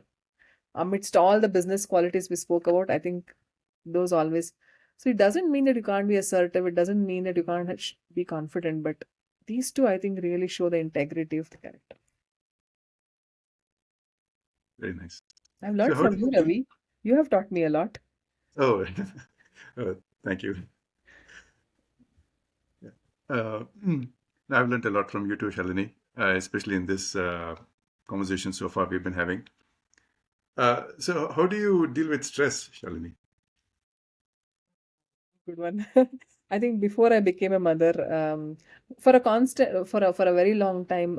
Amidst all the business qualities we spoke about, I think those always. So it doesn't mean that you can't be assertive. It doesn't mean that you can't be confident. But these two, I think, really show the integrity of the character. Very nice. I've So learned how from do you, you? Ravi. You have taught me a lot. Oh, thank you. Yeah. I've learned a lot from you too, Shalini, especially in this conversation so far we've been having. So how do you deal with stress, Shalini? Good one. I think before I became a mother, for a constant, for a very long time,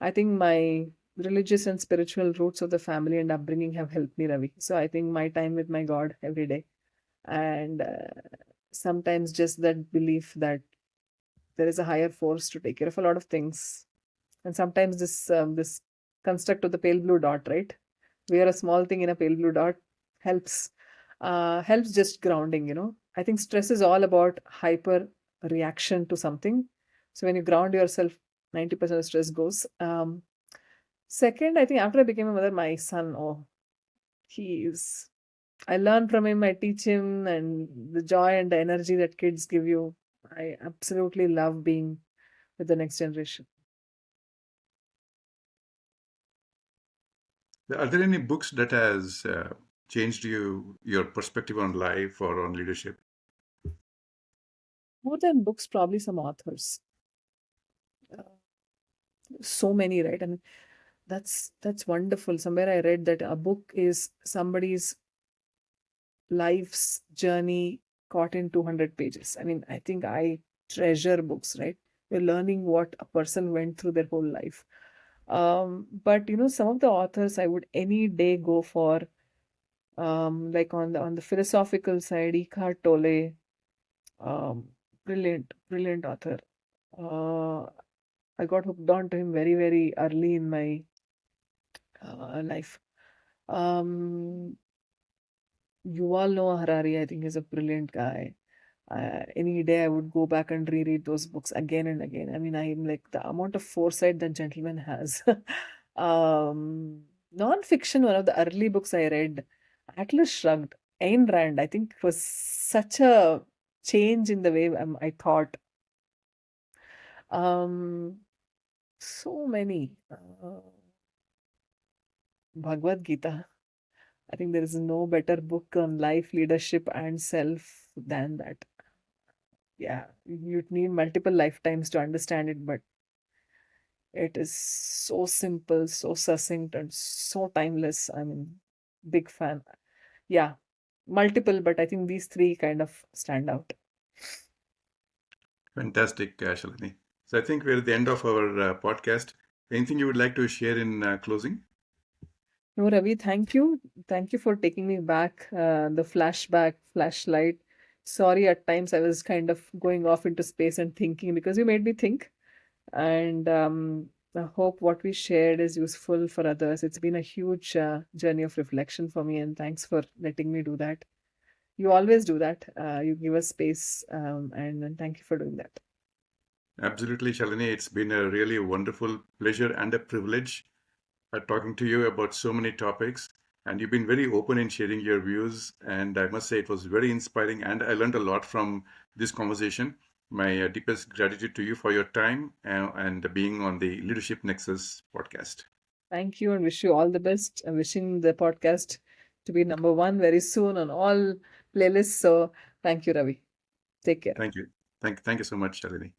I think my religious and spiritual roots of the family and upbringing have helped me, Ravi. So I think my time with my God every day, and sometimes just that belief that there is a higher force to take care of a lot of things, and sometimes this construct of the pale blue dot, right? We are a small thing in a pale blue dot helps helps just grounding. I think stress is all about hyper reaction to something. So when you ground yourself, 90% of stress goes. Second, I think after I became a mother, my son, oh, he is. I learn from him, I teach him, and the joy and the energy that kids give you. I absolutely love being with the next generation. Are there any books that has changed your perspective on life or on leadership? More than books, probably some authors. Uh, so many, right? And that's wonderful. Somewhere I read that a book is somebody's life's journey caught in 200 pages. I mean, I think I treasure books, right? You're learning what a person went through their whole life. But some of the authors I would any day go for, like on the philosophical side, Eckhart Tolle, um, brilliant author. Uh, I got hooked on to him very, very early in my life. Um, Yuval Noah Harari, I think, is a brilliant guy. Any day I would go back and reread those books again and again. I mean, I'm like the amount of foresight that gentleman has. Non-fiction, one of the early books I read, Atlas Shrugged, Ayn Rand, I think was such a change in the way I thought. Um, so many. Bhagavad Gita. I think there is no better book on life, leadership, and self than that. Yeah, you'd need multiple lifetimes to understand it, but it is so simple, so succinct, and so timeless. I mean, big fan. Yeah, multiple, but I think these three kind of stand out. Fantastic, Shalini. So I think we're at the end of our podcast. Anything you would like to share in closing? No, Ravi, thank you. Thank you for taking me back, the flashback, flashlight. Sorry, at times I was kind of going off into space and thinking because you made me think. And I hope what we shared is useful for others. It's been a huge journey of reflection for me, and thanks for letting me do that. You always do that. You give us space, and thank you for doing that. Absolutely, Shalini. It's been a really wonderful pleasure and a privilege talking to you about so many topics. And you've been very open in sharing your views. And I must say, it was very inspiring. And I learned a lot from this conversation. My deepest gratitude to you for your time and being on the Leadership Nexus podcast. Thank you and wish you all the best. I'm wishing the podcast to be number one very soon on all playlists. So thank you, Ravi. Take care. Thank you. Thank you so much, Shalini.